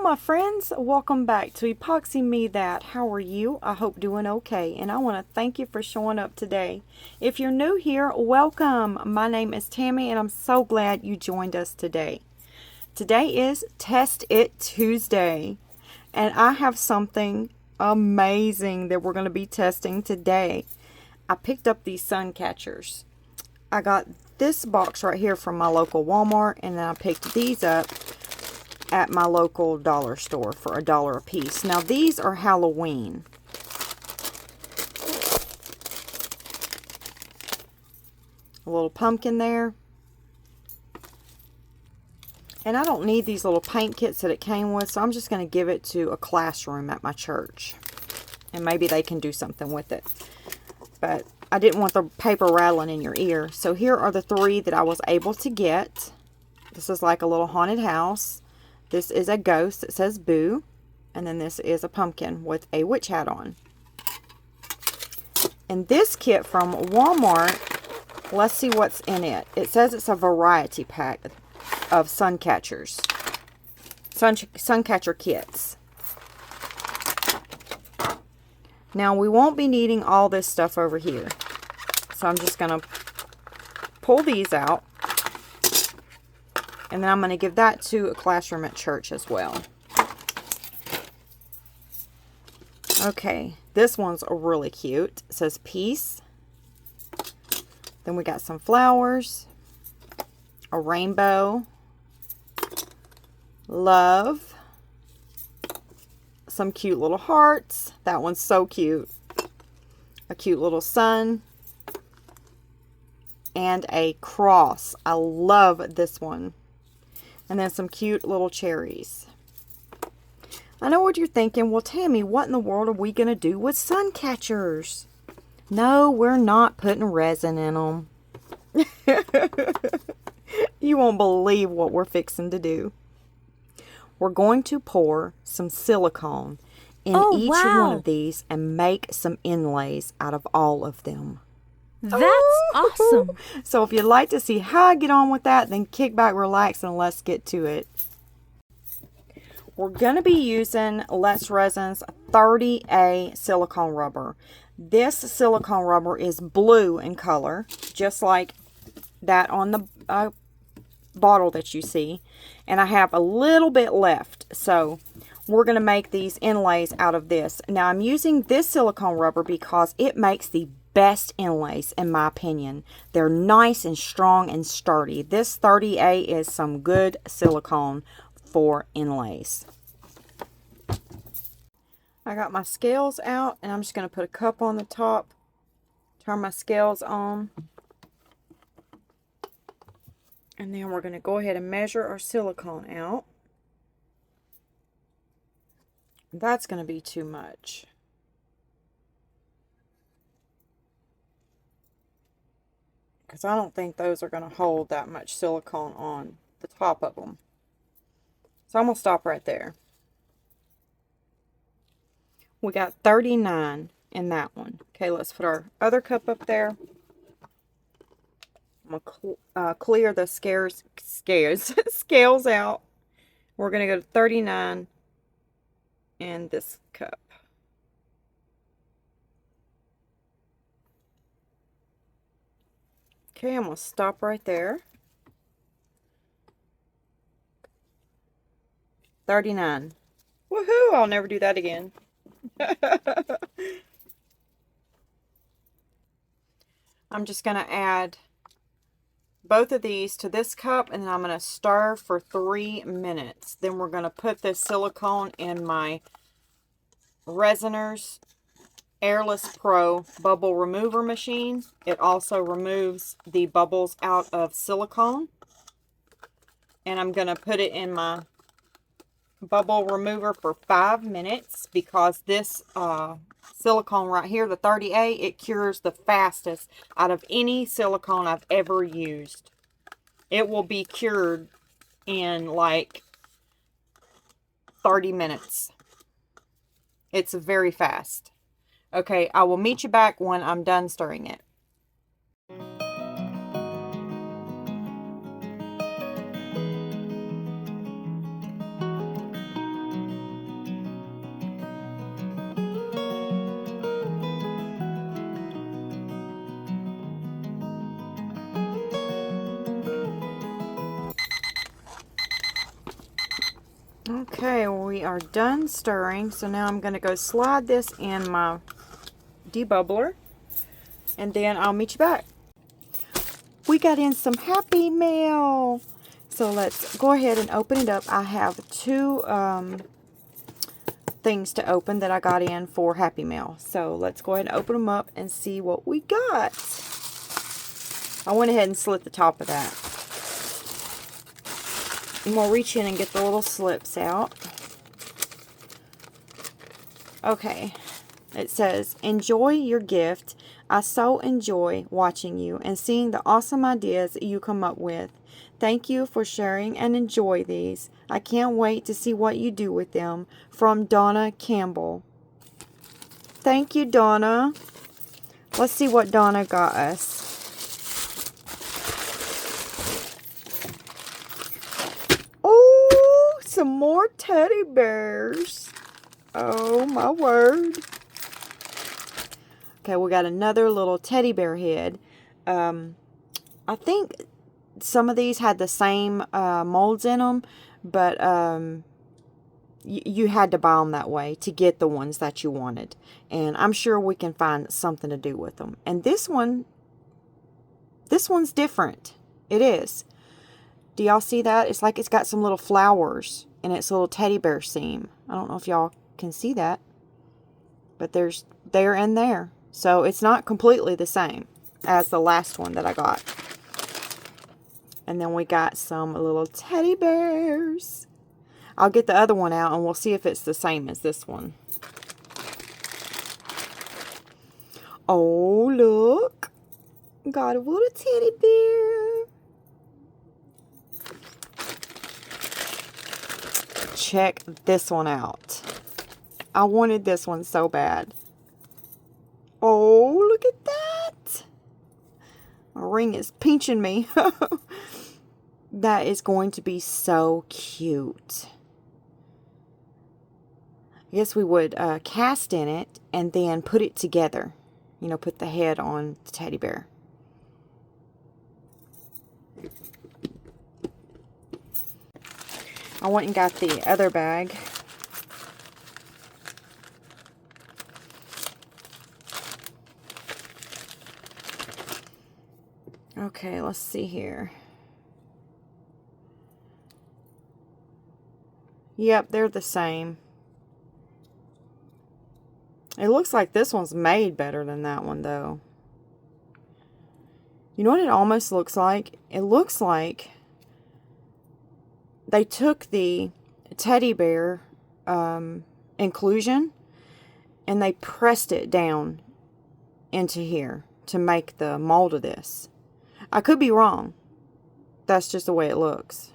my friends, welcome back to Epoxy Me That. How are you? I hope doing okay, and I want to thank you for showing up today. If you're new here, welcome. My name is Tammy, and I'm so glad you joined us today. Today is Test It Tuesday, and I have something amazing that we're going to be testing today. I picked up these sun catchers. I got this box right here from my local Walmart, and then I picked these up at my local dollar store for $1 a piece. Now these are Halloween. A little pumpkin there. And I don't need these little paint kits that it came with, so I'm just going to give it to a classroom at my church. And maybe they can do something with it. But I didn't want the paper rattling in your ear. So here are the three that I was able to get. This is like a little haunted house. This is a ghost that says boo. And then this is a pumpkin with a witch hat on. And this kit from Walmart, let's see what's in it. It says it's a variety pack of sun catchers. Sun catcher kits. Now we won't be needing all this stuff over here. So I'm just going to pull these out. And then I'm going to give that to a classroom at church as well. Okay, this one's really cute. It says peace. Then we got some flowers. A rainbow. Love. Some cute little hearts. That one's so cute. A cute little sun. And a cross. I love this one. And then some cute little cherries. I know what you're thinking. Well, Tammy, what in the world are we going to do with sun catchers? No, we're not putting resin in them. You won't believe what we're fixing to do. We're going to pour some silicone in each one of these and make some inlays out of all of them. That's awesome. So if you'd like to see how I get on with that, then kick back, relax, and let's get to it. We're going to be using Let's Resin's 30A silicone rubber. This silicone rubber is blue in color, just like that on the bottle that you see. And I have a little bit left, so we're going to make these inlays out of this. Now I'm using this silicone rubber because it makes the best inlays in my opinion. They're nice and strong and sturdy. This 30A is some good silicone for inlays. I got my scales out and I'm just going to put a cup on the top. Turn my scales on. And then we're going to go ahead and measure our silicone out. That's going to be too much. Because I don't think those are going to hold that much silicone on the top of them. So I'm going to stop right there. We got 39 in that one. Okay, let's put our other cup up there. I'm going to clear the scales out. We're going to go to 39 in this cup. Okay, I'm going to stop right there. 39. Woohoo! I'll never do that again. I'm just going to add both of these to this cup, and then I'm going to stir for 3 minutes. Then we're going to put this silicone in my Resiners Airless Pro bubble remover machine. It also removes the bubbles out of silicone. And I'm going to put it in my bubble remover for 5 minutes because this silicone right here, the 30A, it cures the fastest out of any silicone I've ever used. It will be cured in like 30 minutes. It's very fast. Okay, I will meet you back when I'm done stirring it. Okay, we are done stirring. So now I'm going to go slide this in my debubbler. And then I'll meet you back. We got in some Happy Mail. So let's go ahead and open it up. I have two things to open that I got in for Happy Mail. So let's go ahead and open them up and see what we got. I went ahead and slit the top of that. And we'll reach in and get the little slips out. Okay. It says, enjoy your gift. I so enjoy watching you and seeing the awesome ideas you come up with. Thank you for sharing and enjoy these. I can't wait to see what you do with them. From Donna Campbell. Thank you, Donna. Let's see what Donna got us. Oh, some more teddy bears. Oh, my word. Okay, we got another little teddy bear head. I think some of these had the same molds in them, but you had to buy them that way to get the ones that you wanted. And I'm sure we can find something to do with them. And this one's different. It is. Do y'all see that? It's like it's got some little flowers in its little teddy bear seam. I don't know if y'all can see that, but there's there and there. So it's not completely the same as the last one that I got. And then we got some little teddy bears. I'll get the other one out and we'll see if it's the same as this one. Oh, look. Got a little teddy bear. Check this one out. I wanted this one so bad. Oh, look at that. My ring is pinching me. That is going to be so cute. I guess we would cast in it and then put it together. You know, put the head on the teddy bear. I went and got the other bag. Okay, let's see here. Yep, they're the same. It looks like this one's made better than that one, though. You know what it almost looks like? It looks like they took the teddy bear inclusion and they pressed it down into here to make the mold of this. I could be wrong. That's just the way it looks.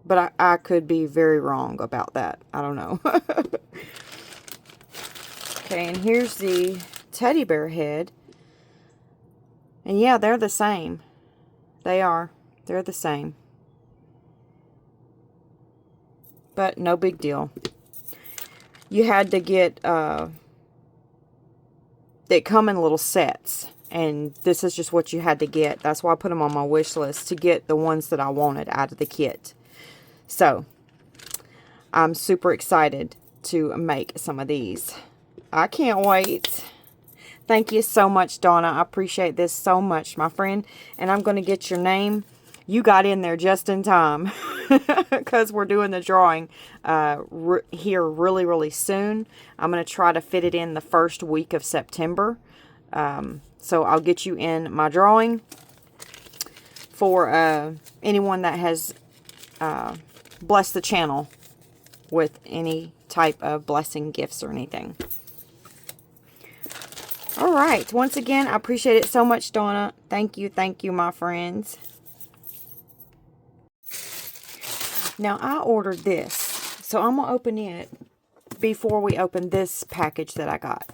But I could be very wrong about that. I don't know. Okay, and here's the teddy bear head. And yeah, they're the same. They are. They're the same. But no big deal. You had to get, they come in little sets. And this is just what you had to get. That's why I put them on my wish list, to get the ones that I wanted out of the kit. So, I'm super excited to make some of these. I can't wait. Thank you so much, Donna. I appreciate this so much, my friend. And I'm going to get your name. You got in there just in time. Because we're doing the drawing here really, really soon. I'm going to try to fit it in the first week of September. So I'll get you in my drawing for anyone that has blessed the channel with any type of blessing gifts or anything. All right. Once again, I appreciate it so much, Donna. Thank you, my friends. Now, I ordered this, so I'm going to open it before we open this package that I got.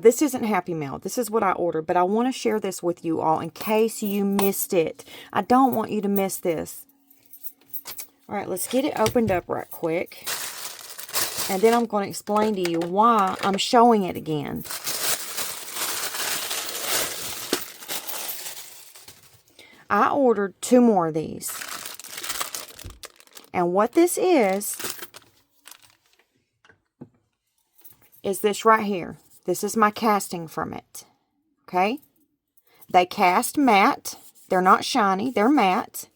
This isn't Happy Mail. This is what I ordered, but I want to share this with you all in case you missed it. I don't want you to miss this. All right, let's get it opened up right quick. And then I'm going to explain to you why I'm showing it again. I ordered 2 more of these. And what this is this right here. This is my casting from it. Okay? They cast matte. They're not shiny. They're matte.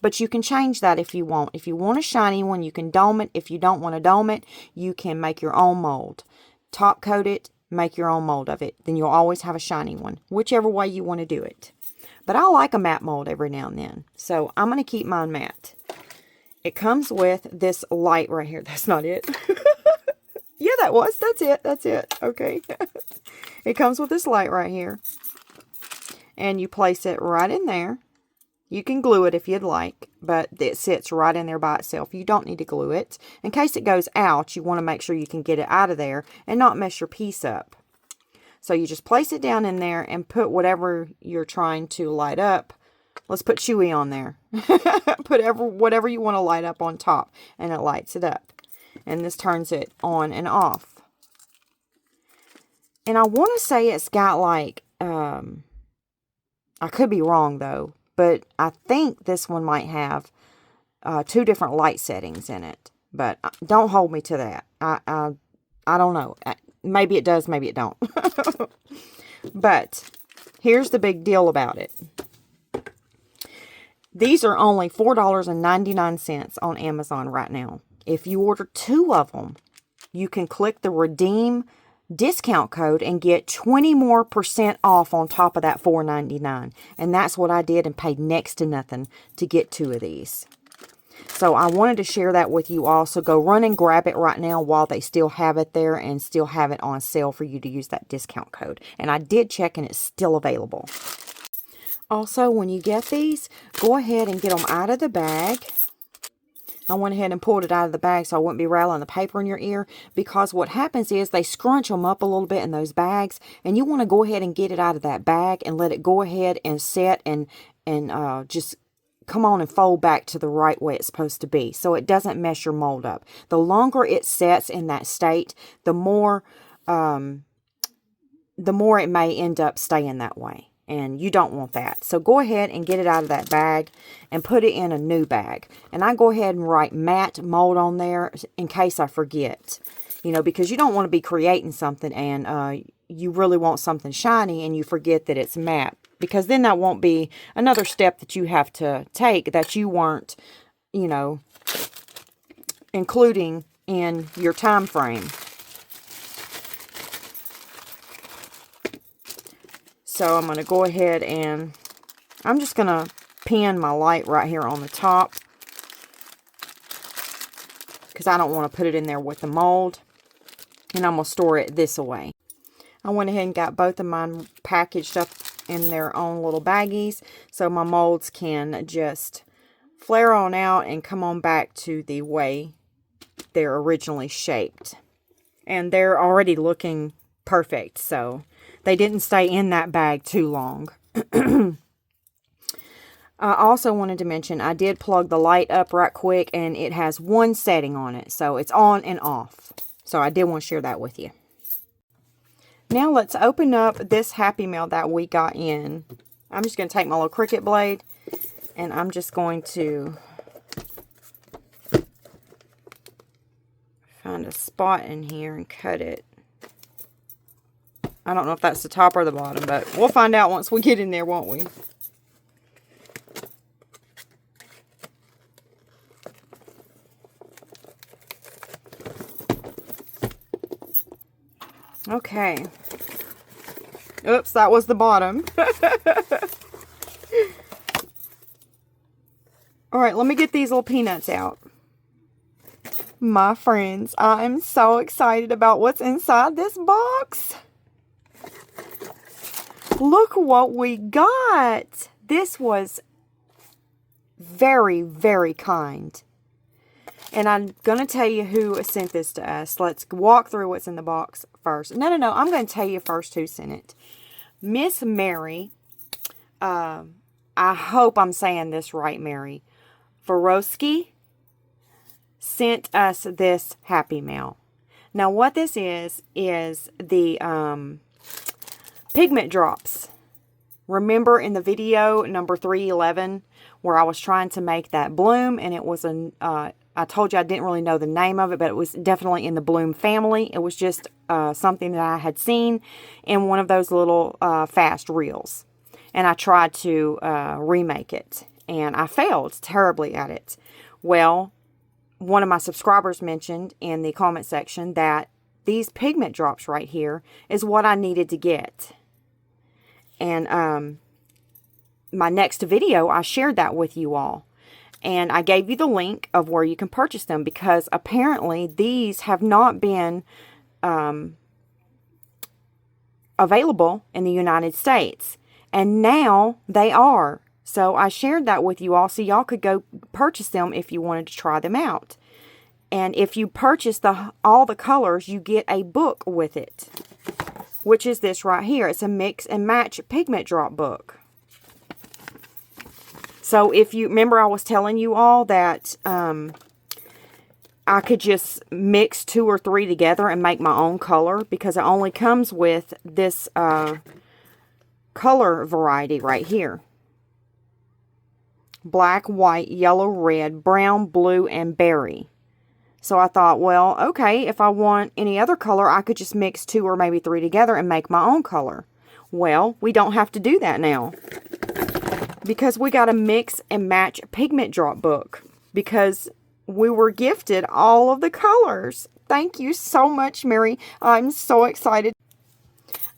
But you can change that if you want. If you want a shiny one, you can dome it. If you don't want to dome it, you can make your own mold. Top coat it, make your own mold of it. Then you'll always have a shiny one. Whichever way you want to do it. But I like a matte mold every now and then. So I'm going to keep mine matte. It comes with this light right here. That's not it. Yeah, that's it. That's it. Okay. It comes with this light right here. And you place it right in there. You can glue it if you'd like, but it sits right in there by itself. You don't need to glue it. In case it goes out, you want to make sure you can get it out of there and not mess your piece up. So you just place it down in there and put whatever you're trying to light up. Let's put Chewy on there. Put whatever you want to light up on top, and it lights it up. And this turns it on and off. And I want to say it's got like, I could be wrong though, but I think this one might have 2 different light settings in it. But don't hold me to that. I don't know. Maybe it does, maybe it don't. But here's the big deal about it. These are only $4.99 on Amazon right now. If you order 2 of them, you can click the redeem discount code and get 20% more off on top of that $4.99. And that's what I did and paid next to nothing to get 2 of these. So I wanted to share that with you all. So go run and grab it right now while they still have it there and still have it on sale for you to use that discount code. And I did check and it's still available. Also, when you get these, go ahead and get them out of the bag. I went ahead and pulled it out of the bag so I wouldn't be rattling the paper in your ear, because what happens is they scrunch them up a little bit in those bags, and you want to go ahead and get it out of that bag and let it go ahead and set and just come on and fold back to the right way it's supposed to be, so it doesn't mess your mold up. The longer it sets in that state, the more it may end up staying that way. And you don't want that. So go ahead and get it out of that bag and put it in a new bag. And I go ahead and write matte mold on there in case I forget. You know, because you don't want to be creating something and you really want something shiny and you forget that it's matte. Because then that won't be another step that you have to take that you weren't, you know, including in your time frame. So I'm going to go ahead and I'm just going to pin my light right here on the top, because I don't want to put it in there with the mold. And I'm going to store it this way. I went ahead and got both of mine packaged up in their own little baggies, so my molds can just flare on out and come on back to the way they're originally shaped. And they're already looking perfect, so they didn't stay in that bag too long. I also wanted to mention I did plug the light up right quick, and it has 1 setting on it, so it's on and off. So I did want to share that with you. Now let's open up this Happy Mail that we got in. I'm just going to take my little Cricut blade, and I'm just going to find a spot in here and cut it. I don't know if that's the top or the bottom, but we'll find out once we get in there, won't we? Okay. Oops, that was the bottom. Alright, let me get these little peanuts out. My friends, I'm so excited about what's inside this box. Look what we got. This was very, very kind. And I'm going to tell you who sent this to us. Let's walk through what's in the box first. No. I'm going to tell you first who sent it. Miss Mary. I hope I'm saying this right, Mary. Vorowski sent us this Happy Mail. Now, what this is the pigment drops. Remember in the video number 311 where I was trying to make that bloom, and it was I told you I didn't really know the name of it, but it was definitely in the bloom family. It was just something that I had seen in one of those little fast reels. And I tried to remake it, and I failed terribly at it. Well, one of my subscribers mentioned in the comment section that these pigment drops right here is what I needed to get. And my next video, I shared that with you all. And I gave you the link of where you can purchase them, because apparently these have not been available in the United States. And now they are. So I shared that with you all so y'all could go purchase them if you wanted to try them out. And if you purchase all the colors, you get a book with it, which is this right here. It's a mix and match pigment drop book. So if you remember, I was telling you all that I could just mix 2 or 3 together and make my own color, because it only comes with this color variety right here. Black, white, yellow, red, brown, blue, and berry. So I thought, well, okay, if I want any other color, I could just mix 2 or maybe 3 together and make my own color. Well, we don't have to do that now, because we got a mix and match pigment drop book, because we were gifted all of the colors. Thank you so much, Mary. I'm so excited.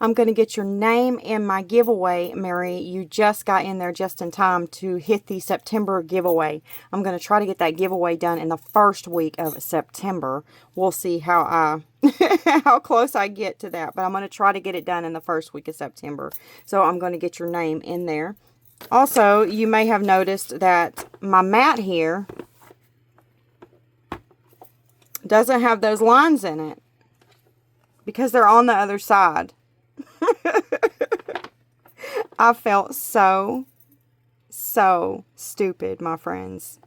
I'm going to get your name in my giveaway, Mary. You just got in there just in time to hit the September giveaway. I'm going to try to get that giveaway done in the first week of September. We'll see how how close I get to that, but I'm going to try to get it done in the first week of September. So I'm going to get your name in there. Also, you may have noticed that my mat here doesn't have those lines in it, because they're on the other side. I felt so stupid, my friends.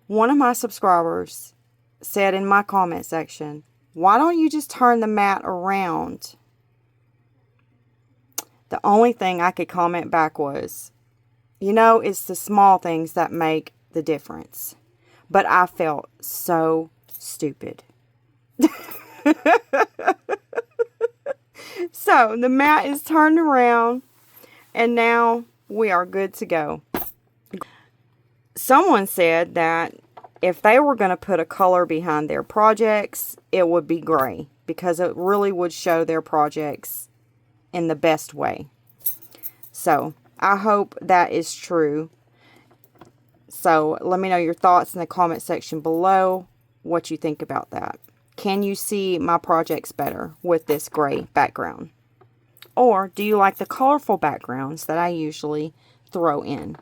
One of my subscribers said in my comment section, why don't you just turn the mat around? The only thing I could comment back was, you know, it's the small things that make the difference. But I felt so stupid. So the mat is turned around, and now we are good to go. Someone said that if they were going to put a color behind their projects, it would be gray, because it really would show their projects in the best way. So I hope that is true. So let me know your thoughts in the comment section below, what you think about that. Can you see my projects better with this gray background? Or do you like the colorful backgrounds that I usually throw in?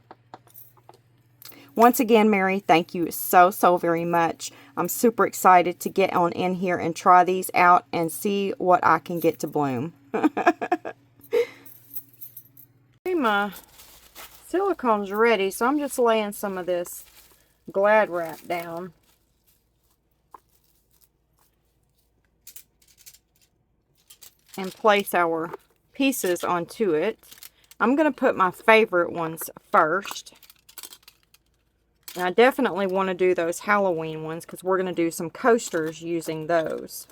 Once again, Mary, thank you so very much. I'm super excited to get on in here and try these out and see what I can get to bloom. My silicone's ready, so I'm just laying some of this Glad wrap down. And place our pieces onto it. I'm going to put my favorite ones first. And I definitely want to do those Halloween ones, because we're going to do some coasters using those.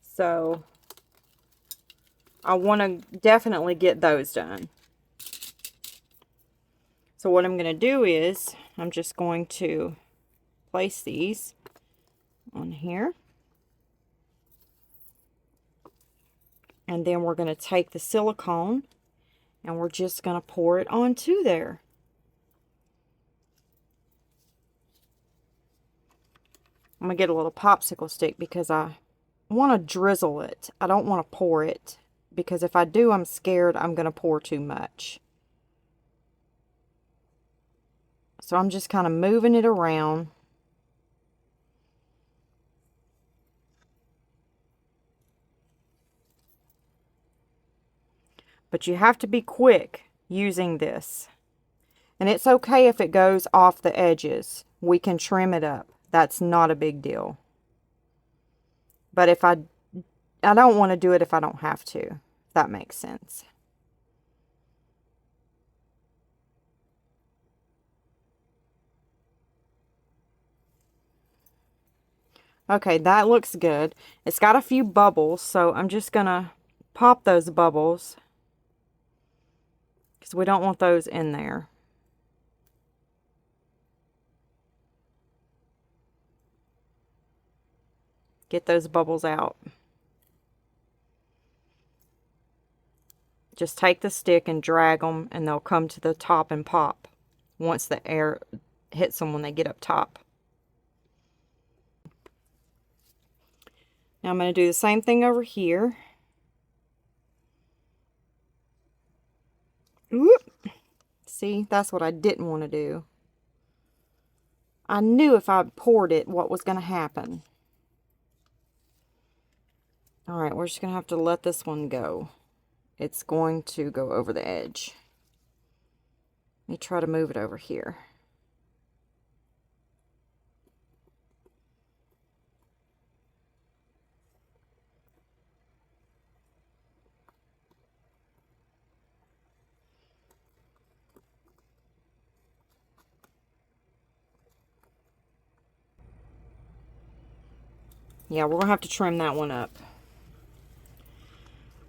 So I want to definitely get those done. So what I'm going to do is, I'm just going to place these on here. And then we're going to take the silicone and we're just going to pour it onto there. I'm going to get a little popsicle stick because I want to drizzle it. I don't want to pour it, because if I do, I'm scared I'm going to pour too much. So I'm just kind of moving it around. But you have to be quick using this. And it's okay if it goes off the edges. We can trim it up. That's not a big deal. But if I don't want to do it if I don't have to. If that makes sense. Okay, that looks good. It's got a few bubbles, so I'm just going to pop those bubbles because we don't want those in there. Get those bubbles out. Just take the stick and drag them, and they'll come to the top and pop once the air hits them when they get up top. Now I'm going to do the same thing over here. Whoop. See, that's what I didn't want to do. I knew if I poured it what was going to happen. Alright, we're just going to have to let this one go. It's going to go over the edge. Let me try to move it over here. Yeah, we're going to have to trim that one up.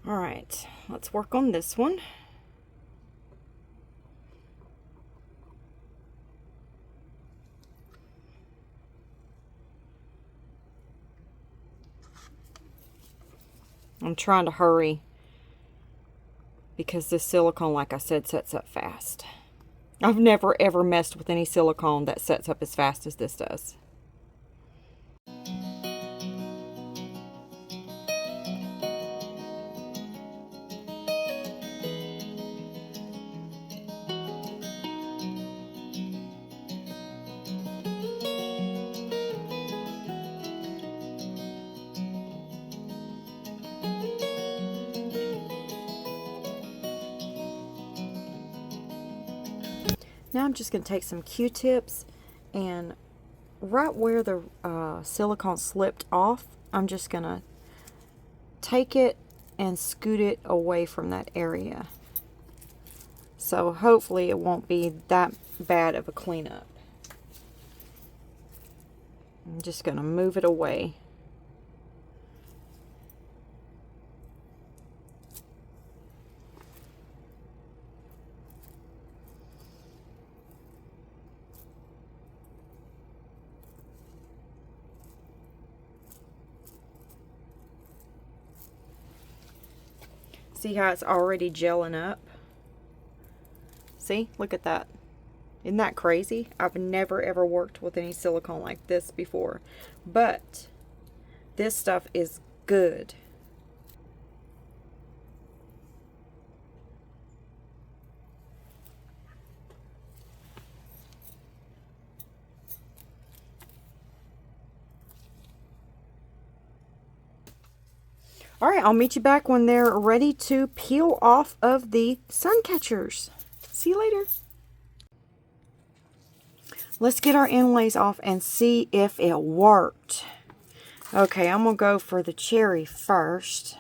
Alright, let's work on this one. I'm trying to hurry because this silicone, like I said, sets up fast. I've never ever messed with any silicone that sets up as fast as this does. Now I'm just going to take some Q-tips, and right where the silicone slipped off, I'm just going to take it and scoot it away from that area. So hopefully it won't be that bad of a cleanup. I'm just going to move it away. See how it's already gelling up? See? Look at that. Isn't that crazy? I've never ever worked with any silicone like this before. But this stuff is good. Alright, I'll meet you back when they're ready to peel off of the sun catchers. See you later. Let's get our inlays off and see if it worked. Okay, I'm going to go for the cherry first.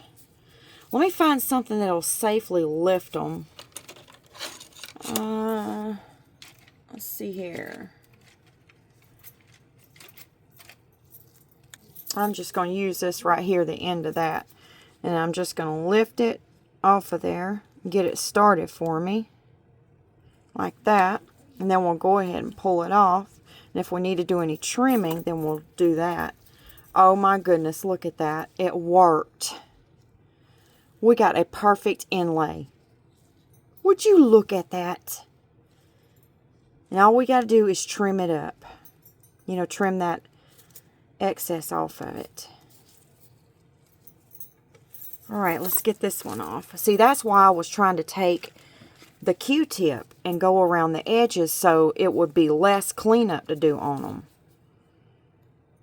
Let me find something that'll safely lift them. Let's see here. I'm just going to use this right here, the end of that. And I'm just going to lift it off of there, get it started for me, like that. And then we'll go ahead and pull it off. And if we need to do any trimming, then we'll do that. Oh my goodness, look at that. It worked. We got a perfect inlay. Would you look at that? And all we got to do is trim it up. You know, trim that excess off of it. Alright, let's get this one off. See, that's why I was trying to take the Q-tip and go around the edges so it would be less cleanup to do on them.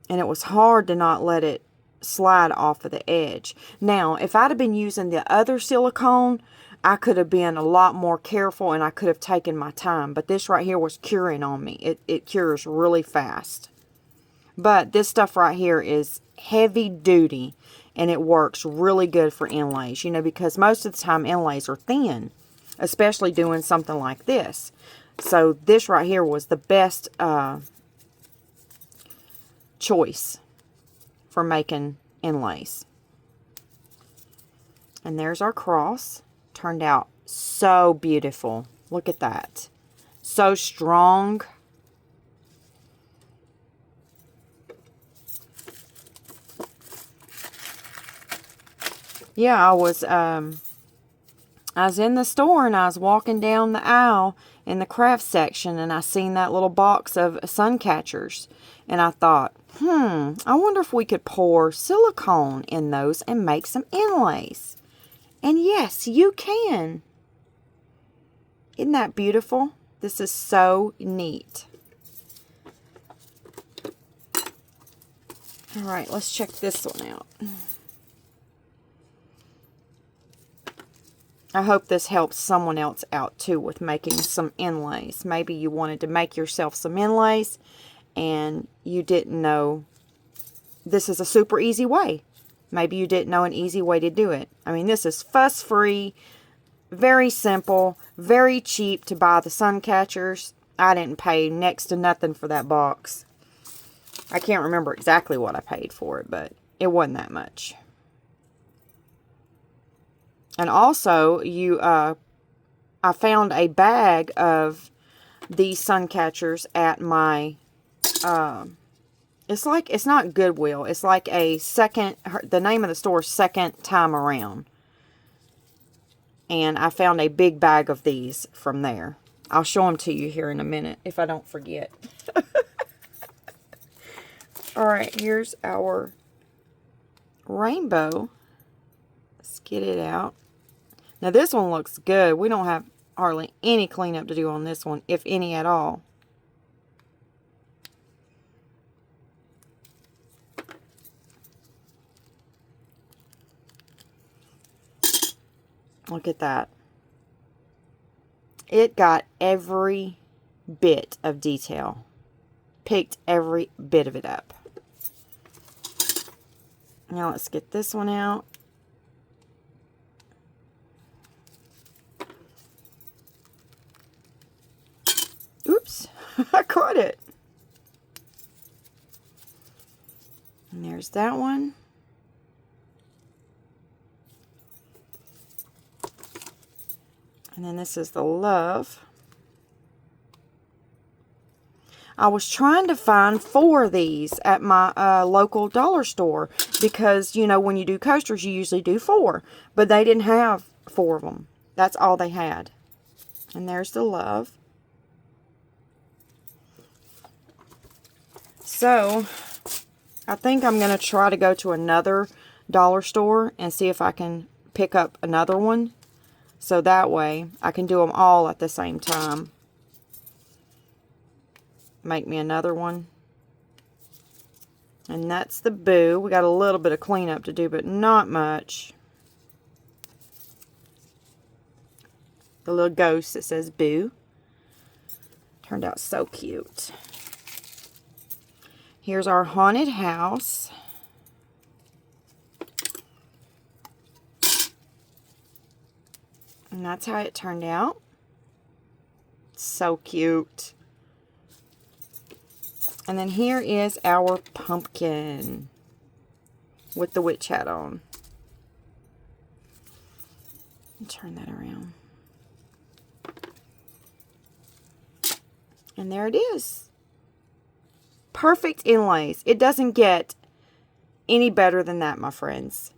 And it was hard to not let it slide off of the edge. Now, if I'd have been using the other silicone, I could have been a lot more careful and I could have taken my time. But this right here was curing on me. It cures really fast. But this stuff right here is heavy duty. And it works really good for inlays, you know, because most of the time inlays are thin, especially doing something like this. So this right here was the best choice. for making inlays. And there's our cross. Turned out so beautiful. Look at that. So strong. Yeah, I was in the store and I was walking down the aisle in the craft section and I seen that little box of sun catchers. And I thought, I wonder if we could pour silicone in those and make some inlays. And yes, you can. Isn't that beautiful? This is so neat. All right, let's check this one out. I hope this helps someone else out too with making some inlays. Maybe you wanted to make yourself some inlays and you didn't know this is a super easy way. Maybe you didn't know an easy way to do it. I mean, this is fuss-free, very simple, very cheap to buy the sun catchers. I didn't pay next to nothing for that box. I can't remember exactly what I paid for it, but it wasn't that much. And also, I found a bag of these sun catchers at my, it's not Goodwill. It's like the name of the store is Second Time Around. And I found a big bag of these from there. I'll show them to you here in a minute if I don't forget. Alright, here's our rainbow. Let's get it out. Now this one looks good. We don't have hardly any cleanup to do on this one, if any at all. Look at that. It got every bit of detail. Picked every bit of it up. Now let's get this one out. Oops, I caught it. And there's that one. And then this is the love. I was trying to find 4 of these at my local dollar store because, you know, when you do coasters, you usually do 4. But they didn't have 4 of them. That's all they had. And there's the love. So, I think I'm going to try to go to another dollar store and see if I can pick up another one. So that way, I can do them all at the same time. Make me another one. And that's the boo. We got a little bit of cleanup to do, but not much. The little ghost that says boo. Turned out so cute. Here's our haunted house. And that's how it turned out. So cute. And then here is our pumpkin with the witch hat on. Turn that around. And there it is. Perfect inlays. It doesn't get any better than that, my friends.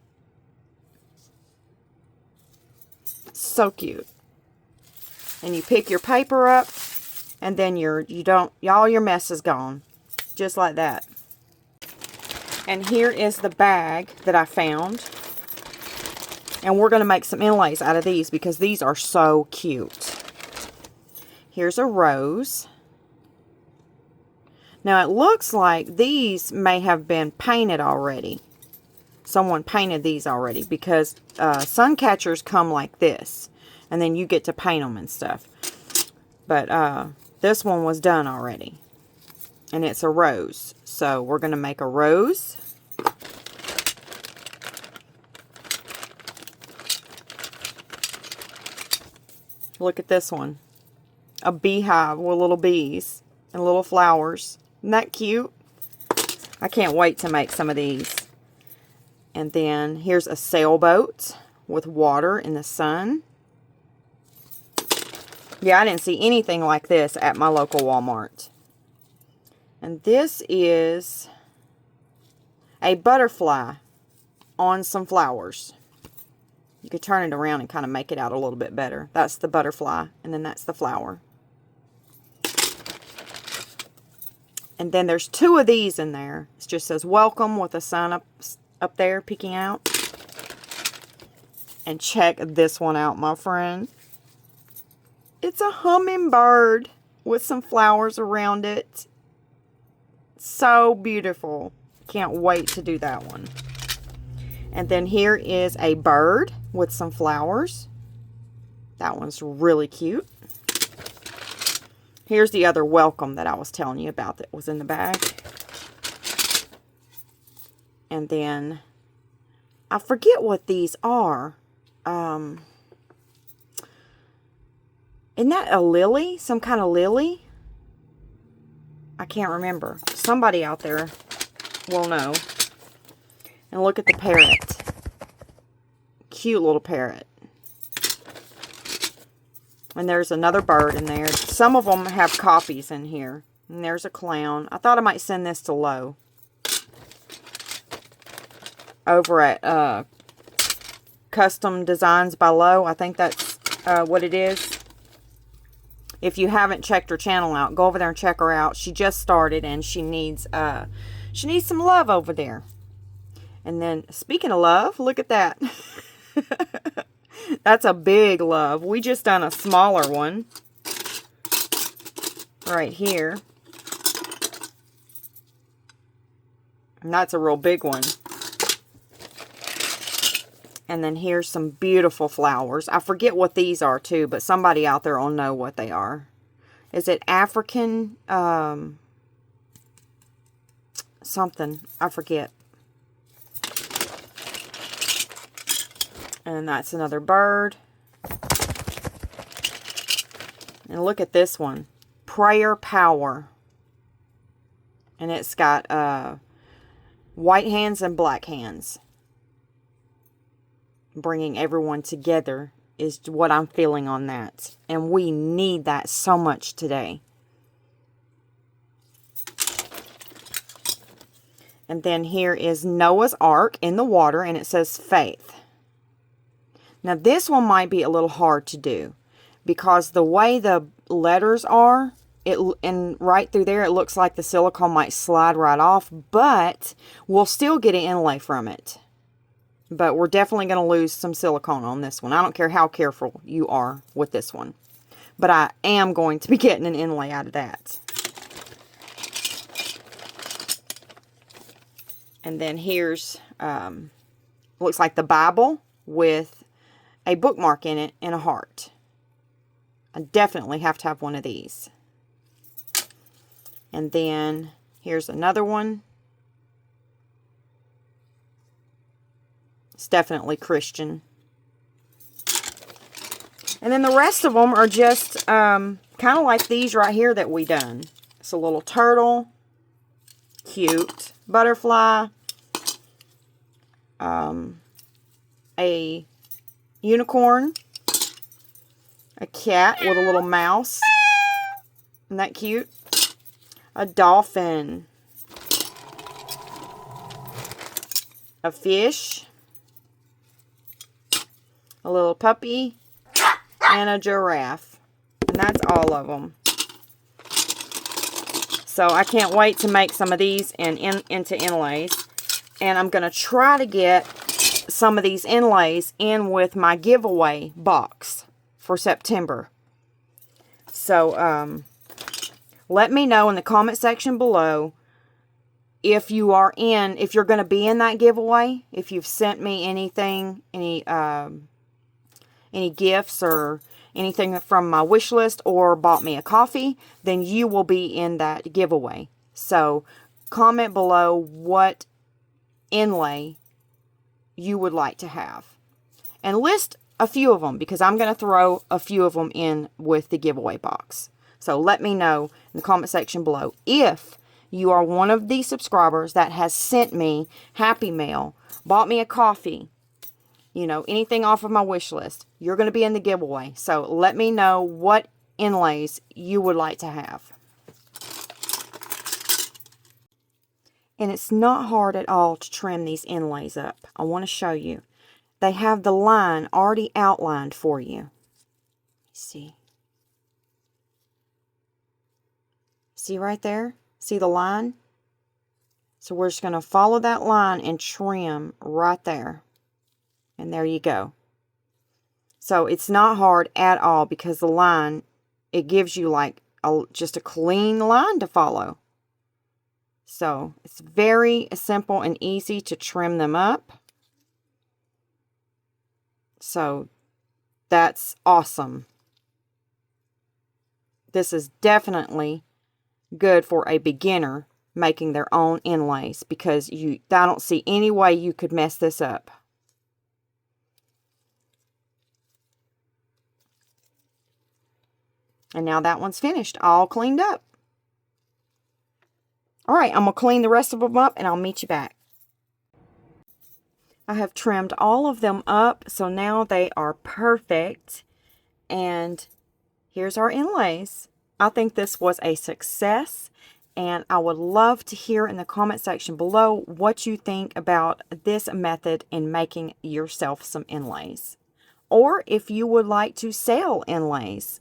So cute. And you pick your paper up, and then all your mess is gone. Just like that. And here is the bag that I found. And we're going to make some inlays out of these because these are so cute. Here's a rose. Now it looks like these may have been painted already. Someone painted these already because sun catchers come like this. And then you get to paint them and stuff. But this one was done already. And it's a rose. So we're going to make a rose. Look at this one. A beehive with little bees and little flowers. Isn't that cute? I can't wait to make some of these. And then here's a sailboat with water in the sun. Yeah, I didn't see anything like this at my local Walmart. And this is a butterfly on some flowers. You could turn it around and kind of make it out a little bit better. That's the butterfly, and then that's the flower. And then there's 2 of these in there. It just says welcome with the sun up there peeking out. And check this one out, my friend. It's a hummingbird with some flowers around it. So beautiful. Can't wait to do that one. And then here is a bird with some flowers. That one's really cute. Here's the other welcome that I was telling you about that was in the bag. And then, I forget what these are. Isn't that a lily? Some kind of lily? I can't remember. Somebody out there will know. And look at the parrot. Cute little parrot. And there's another bird in there. Some of them have copies in here. And there's a clown. I thought I might send this to Lowe. Over at Custom Designs by Lowe. I think that's what it is. If you haven't checked her channel out, go over there and check her out. She just started and she needs some love over there. And then, speaking of love, look at that. That's a big love. We just done a smaller one. Right here. And that's a real big one. And then here's some beautiful flowers. I forget what these are too, but somebody out there will know what they are. Is it African something? I forget. And that's another bird. And look at this one. Prayer Power. And it's got white hands and black hands. Bringing everyone together is what I'm feeling on that. And we need that so much today. And then here is Noah's Ark in the water, and it says faith. Now this one might be a little hard to do because the way the letters are, and right through there it looks like the silicone might slide right off, but we'll still get an inlay from it. But we're definitely going to lose some silicone on this one. I don't care how careful you are with this one. But I am going to be getting an inlay out of that. And then here's, looks like the Bible with a bookmark in it and a heart. I definitely have to have one of these. And then here's another one. It's definitely Christian. And then the rest of them are just kind of like these right here that we done. It's a little turtle. Cute. Butterfly. A unicorn. A cat with a little mouse. Isn't that cute? A dolphin. A fish. A little puppy. And a giraffe. And that's all of them. So I can't wait to make some of these into inlays. And I'm going to try to get some of these inlays in with my giveaway box for September. So let me know in the comment section below if you are if you're going to be in that giveaway. If you've sent me anything, any gifts or anything from my wish list or bought me a coffee, then you will be in that giveaway. So comment below what inlay you would like to have. And list a few of them because I'm going to throw a few of them in with the giveaway box. So let me know in the comment section below if you are one of the subscribers that has sent me Happy Mail, bought me a coffee, you know, anything off of my wish list, you're going to be in the giveaway. So let me know what inlays you would like to have. And it's not hard at all to trim these inlays up. I want to show you. They have the line already outlined for you. See? See right there? See the line? So we're just going to follow that line and trim right there. And there you go. So it's not hard at all because the line, it gives you like just a clean line to follow. So it's very simple and easy to trim them up. So that's awesome. This is definitely good for a beginner making their own inlays because I don't see any way you could mess this up. And now that one's finished, all cleaned up. All right, I'm going to clean the rest of them up and I'll meet you back. I have trimmed all of them up, so now they are perfect. And here's our inlays. I think this was a success, and I would love to hear in the comment section below what you think about this method in making yourself some inlays. Or if you would like to sell inlays.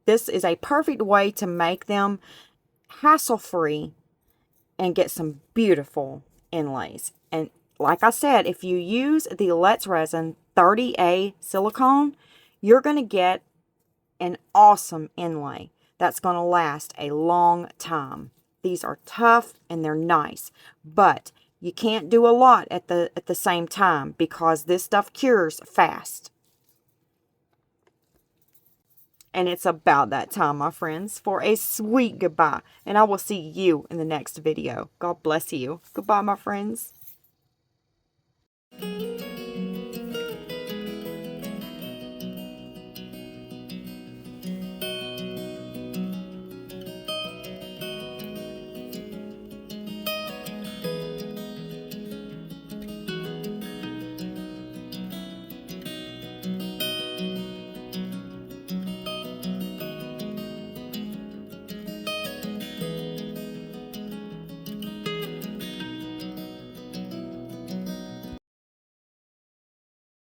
This is a perfect way to make them hassle-free and get some beautiful inlays. And like I said, if you use the Let's Resin 30A silicone, you're going to get an awesome inlay that's going to last a long time. These are tough and they're nice, but you can't do a lot at the same time because this stuff cures fast. And it's about that time, my friends, for a sweet goodbye. And I will see you in the next video. God bless you. Goodbye, my friends.